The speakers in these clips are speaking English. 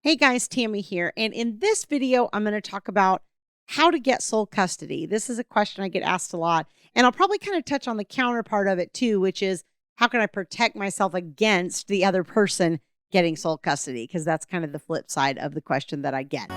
Hey guys, Tammy here. And in this video, I'm going to talk about how to get sole custody. This is a question I get asked a lot. And I'll probably kind of touch on the counterpart of it too, which is how can I protect myself against the other person getting sole custody? Because that's kind of the flip side of the question that I get.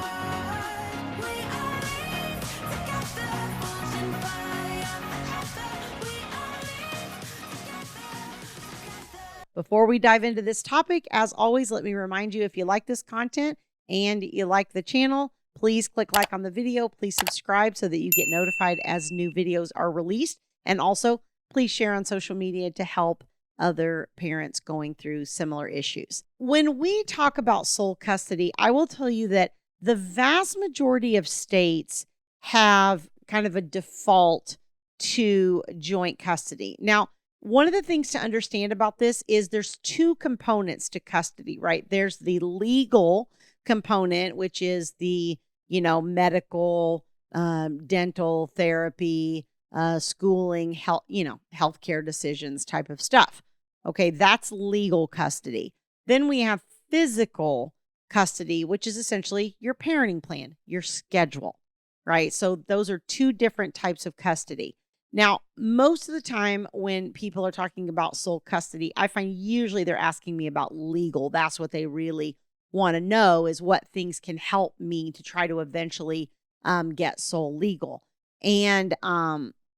Before we dive into this topic, as always, let me remind you, if you like this content and you like the channel, please click like on the video. Please subscribe so that you get notified as new videos are released. And also, please share on social media to help other parents going through similar issues. When we talk about sole custody, I will tell you that the vast majority of states have kind of a default to joint custody. Now, one of the things to understand about this is there's two components to custody, right? There's the legal component, which is the, medical, dental therapy, schooling, health, healthcare decisions type of stuff. Okay, that's legal custody. Then we have physical custody, which is essentially your parenting plan, your schedule, right? So those are two different types of custody. Now, most of the time when people are talking about sole custody, I find usually they're asking me about legal. That's what they really want to know, is what things can help me to try to eventually get sole legal. And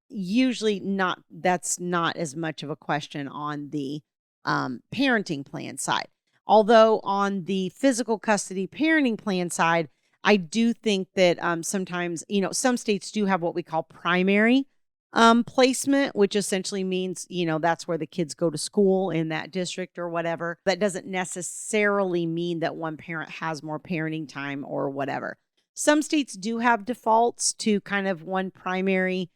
usually that's not as much of a question on the parenting plan side. Although on the physical custody parenting plan side, I do think that sometimes, some states do have what we call primary placement, which essentially means, that's where the kids go to school in that district or whatever. That doesn't necessarily mean that one parent has more parenting time or whatever. Some states do have defaults to kind of one primary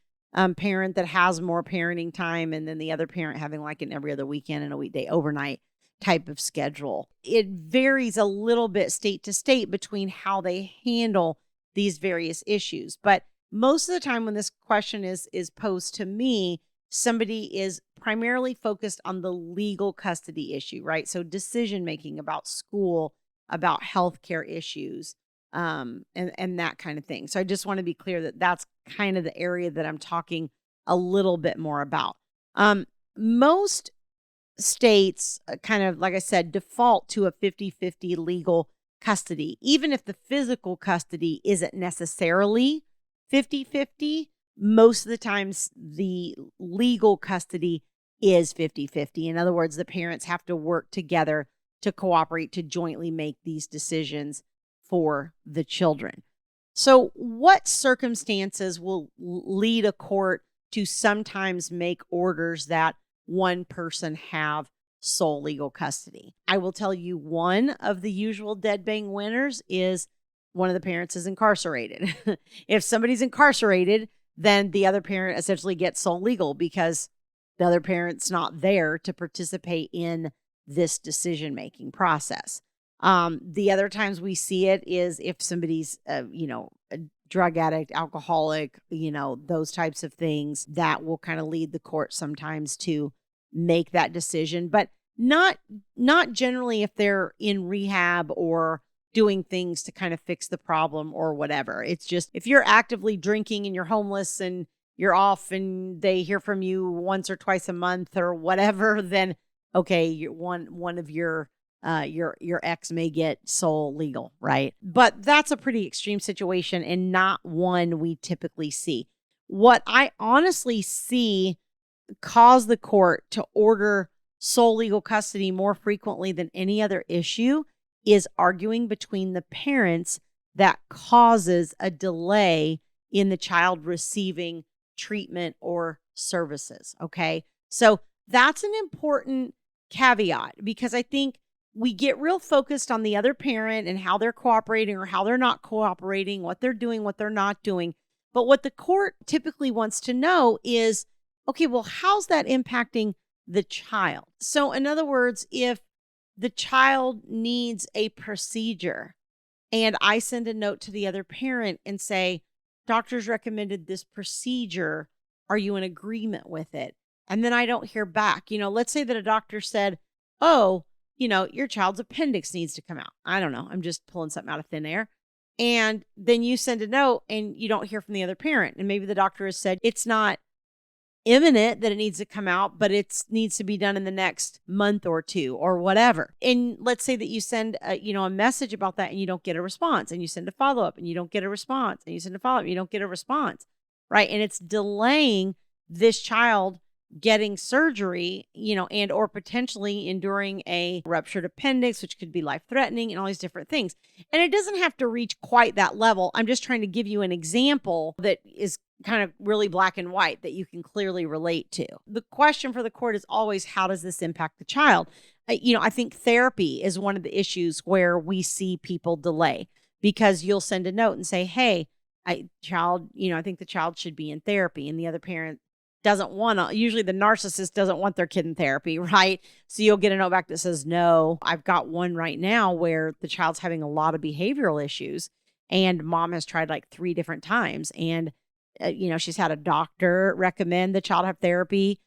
parent that has more parenting time, and then the other parent having like an every other weekend and a weekday overnight type of schedule. It varies a little bit state to state between how they handle these various issues. But most of the time when this question is posed to me, somebody is primarily focused on the legal custody issue, right? So decision-making about school, about healthcare issues, and that kind of thing. So I just want to be clear that that's kind of the area that I'm talking a little bit more about. Most states kind of, like I said, default to a 50-50 legal custody, even if the physical custody isn't necessarily 50-50. Most of the times the legal custody is 50-50. In other words, the parents have to work together to cooperate to jointly make these decisions for the children. So what circumstances will lead a court to sometimes make orders that one person have sole legal custody? I will tell you, one of the usual dead bang winners is one of the parents is incarcerated. If somebody's incarcerated, then the other parent essentially gets sole legal because the other parent's not there to participate in this decision-making process. The other times we see it is if somebody's, a drug addict, alcoholic, those types of things, that will kind of lead the court sometimes to make that decision, but not generally if they're in rehab or doing things to kind of fix the problem or whatever. It's just if you're actively drinking and you're homeless and you're off and they hear from you once or twice a month or whatever, then okay, one of your ex may get sole legal, right? But that's a pretty extreme situation and not one we typically see. What I honestly see cause the court to order sole legal custody more frequently than any other issue is arguing between the parents that causes a delay in the child receiving treatment or services. Okay. So that's an important caveat, because I think we get real focused on the other parent and how they're cooperating or how they're not cooperating, what they're doing, what they're not doing. But what the court typically wants to know is, okay, well, how's that impacting the child? So in other words, if the child needs a procedure and I send a note to the other parent and say, doctors recommended this procedure, are you in agreement with it? And then I don't hear back. Let's say that a doctor said, oh, your child's appendix needs to come out. I don't know. I'm just pulling something out of thin air. And then you send a note and you don't hear from the other parent. And maybe the doctor has said it's not imminent that it needs to come out, but it needs to be done in the next month or two or whatever. And let's say that you send a message about that and you don't get a response, and you send a follow-up and you don't get a response, and you send a follow-up and you don't get a response, right? And it's delaying this child getting surgery, and or potentially enduring a ruptured appendix, which could be life-threatening, and all these different things. And it doesn't have to reach quite that level. I'm just trying to give you an example that is kind of really black and white that you can clearly relate to. The question for the court is always, how does this impact the child? I think therapy is one of the issues where we see people delay, because you'll send a note and say, hey, I think the child should be in therapy, and the other parent doesn't want to. Usually the narcissist doesn't want their kid in therapy, right? So you'll get a note back that says, no, I've got one right now where the child's having a lot of behavioral issues, and mom has tried like 3 different times. And, she's had a doctor recommend the child have therapy.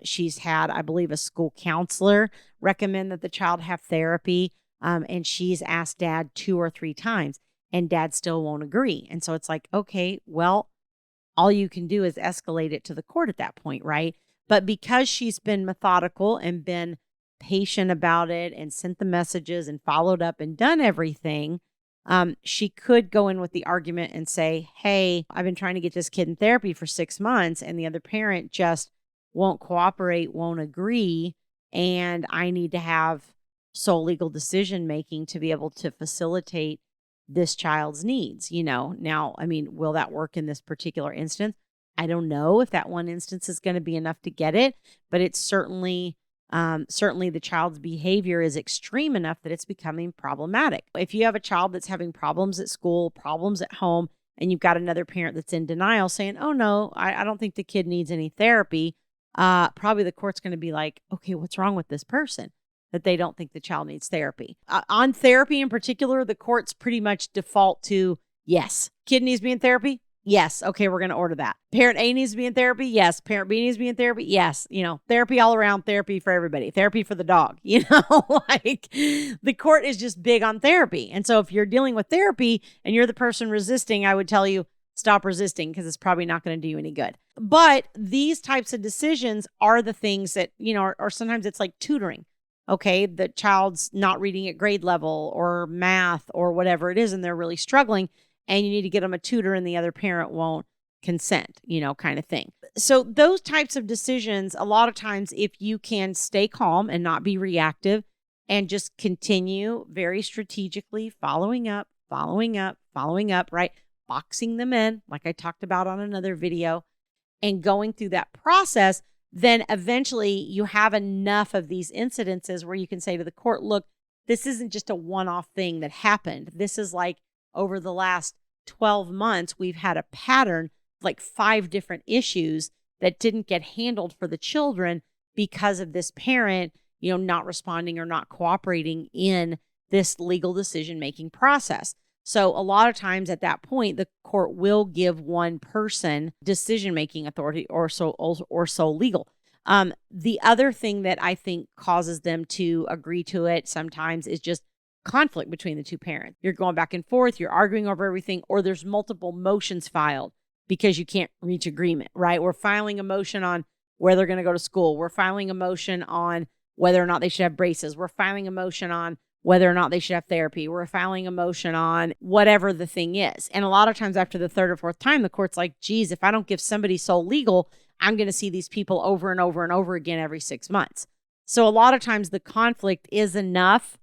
She's had, I believe, a school counselor recommend that the child have therapy. And she's asked dad 2 or 3 times, and dad still won't agree. And so it's like, okay, well, all you can do is escalate it to the court at that point, right? But because she's been methodical and been patient about it and sent the messages and followed up and done everything, she could go in with the argument and say, hey, I've been trying to get this kid in therapy for 6 months, and the other parent just won't cooperate, won't agree, and I need to have sole legal decision making to be able to facilitate this child's needs. Now, will that work in this particular instance? I don't know if that one instance is going to be enough to get it, but it's certainly the child's behavior is extreme enough that it's becoming problematic. If you have a child that's having problems at school, problems at home, and you've got another parent that's in denial saying, oh no, I don't think the kid needs any therapy, probably the court's going to be like, okay, what's wrong with this person that they don't think the child needs therapy? On therapy in particular, the courts pretty much default to, yes, kid needs to be in therapy. Yes. Okay. We're going to order that. Parent A needs to be in therapy. Yes. Parent B needs to be in therapy. Yes. Therapy all around, therapy for everybody, therapy for the dog, like the court is just big on therapy. And so if you're dealing with therapy and you're the person resisting, I would tell you, stop resisting, because it's probably not going to do you any good. But these types of decisions are the things that, or sometimes it's like tutoring. Okay, the child's not reading at grade level or math or whatever it is, and they're really struggling, and you need to get them a tutor and the other parent won't consent, kind of thing. So those types of decisions, a lot of times, if you can stay calm and not be reactive and just continue very strategically following up, right? Boxing them in, like I talked about on another video, and going through that process, then eventually you have enough of these incidences where you can say to the court, look, this isn't just a one-off thing that happened. This is like over the last 12 months, we've had a pattern, like 5 different issues that didn't get handled for the children because of this parent, not responding or not cooperating in this legal decision-making process. So a lot of times at that point, the court will give one person decision-making authority or sole legal. The other thing that I think causes them to agree to it sometimes is just conflict between the 2 parents. You're going back and forth, you're arguing over everything, or there's multiple motions filed because you can't reach agreement, right? We're filing a motion on where they're going to go to school. We're filing a motion on whether or not they should have braces. We're filing a motion on whether or not they should have therapy. We're filing a motion on whatever the thing is. And a lot of times after the 3rd or 4th time, the court's like, geez, if I don't give somebody sole legal, I'm going to see these people over and over and over again every 6 months. So a lot of times the conflict is enough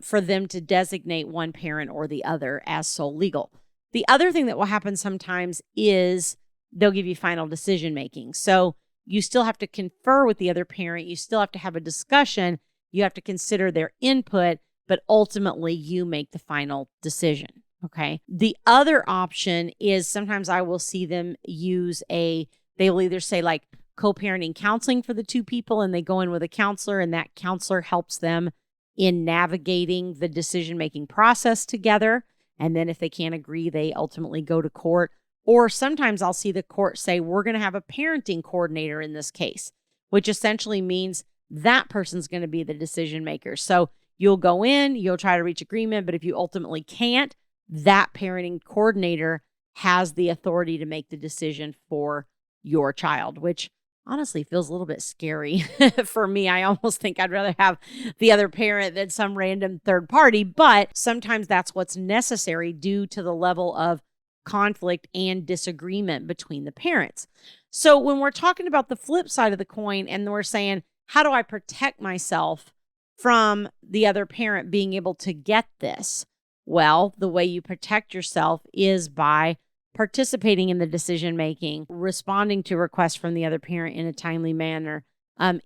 for them to designate one parent or the other as sole legal. The other thing that will happen sometimes is they'll give you final decision making. So you still have to confer with the other parent. You still have to have a discussion. You have to consider their input, but ultimately you make the final decision. Okay. The other option is sometimes I will see them use they will either say like co-parenting counseling for the 2 people, and they go in with a counselor, and that counselor helps them in navigating the decision-making process together. And then if they can't agree, they ultimately go to court. Or sometimes I'll see the court say, we're going to have a parenting coordinator in this case, which essentially means that person's going to be the decision maker. So you'll go in, you'll try to reach agreement, but if you ultimately can't, that parenting coordinator has the authority to make the decision for your child, which honestly feels a little bit scary for me. I almost think I'd rather have the other parent than some random third party, but sometimes that's what's necessary due to the level of conflict and disagreement between the parents. So when we're talking about the flip side of the coin and we're saying, how do I protect myself from the other parent being able to get this? Well, the way you protect yourself is by participating in the decision-making, responding to requests from the other parent in a timely manner,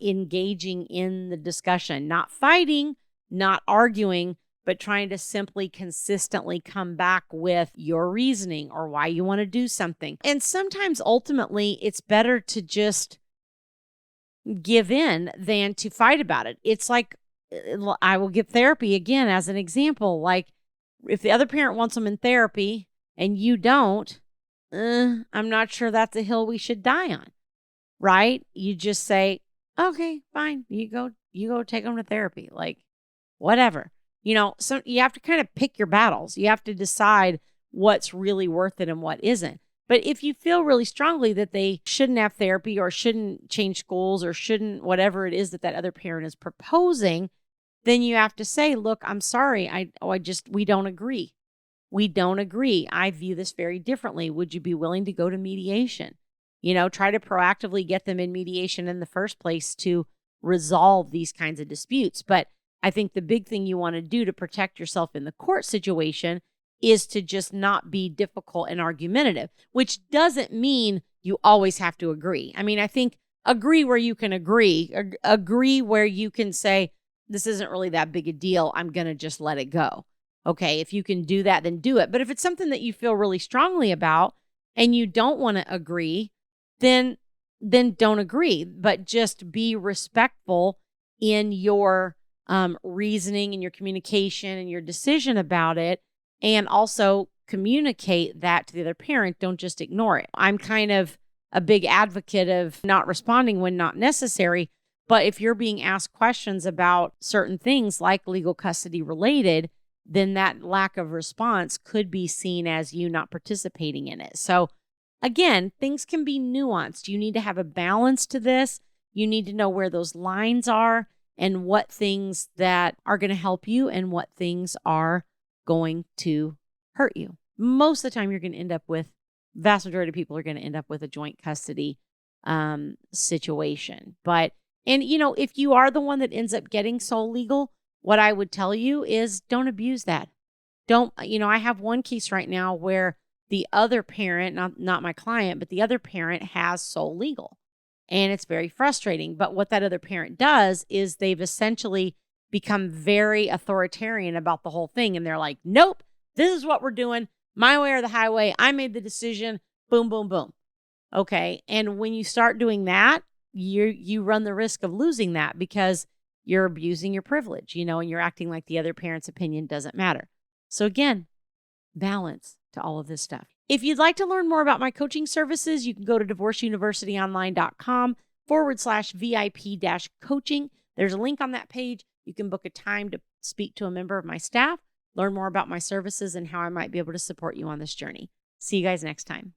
engaging in the discussion, not fighting, not arguing, but trying to simply consistently come back with your reasoning or why you want to do something. And sometimes ultimately it's better to just give in than to fight about it. It's like, I will give therapy again as an example. Like if the other parent wants them in therapy and you don't, I'm not sure that's a hill we should die on, right? You just say, okay, fine. You go take them to therapy. Like whatever. So you have to kind of pick your battles. You have to decide what's really worth it and what isn't. But if you feel really strongly that they shouldn't have therapy or shouldn't change schools or shouldn't whatever it is that other parent is proposing, then you have to say, look, I'm sorry. We don't agree. We don't agree. I view this very differently. Would you be willing to go to mediation? Try to proactively get them in mediation in the first place to resolve these kinds of disputes. But I think the big thing you want to do to protect yourself in the court situation is to just not be difficult and argumentative, which doesn't mean you always have to agree. I mean, I think agree where you can agree where you can say, this isn't really that big a deal. I'm going to just let it go. Okay, if you can do that, then do it. But if it's something that you feel really strongly about and you don't want to agree, then don't agree, but just be respectful in your reasoning and your communication and your decision about it. And also communicate that to the other parent. Don't just ignore it. I'm kind of a big advocate of not responding when not necessary. But if you're being asked questions about certain things like legal custody related, then that lack of response could be seen as you not participating in it. So again, things can be nuanced. You need to have a balance to this. You need to know where those lines are and what things that are going to help you and what things are going to hurt you. Most of the time you're going to end up with, vast majority of people are going to end up with a joint custody situation. And if you are the one that ends up getting sole legal, what I would tell you is don't abuse that. I have one case right now where the other parent, not my client, but the other parent has sole legal. And it's very frustrating. But what that other parent does is they've essentially become very authoritarian about the whole thing. And they're like, nope, this is what we're doing. My way or the highway. I made the decision. Boom, boom, boom. Okay. And when you start doing that, you run the risk of losing that because you're abusing your privilege, and you're acting like the other parent's opinion doesn't matter. So again, balance to all of this stuff. If you'd like to learn more about my coaching services, you can go to divorceuniversityonline.com/VIP-coaching. There's a link on that page. You can book a time to speak to a member of my staff, learn more about my services and how I might be able to support you on this journey. See you guys next time.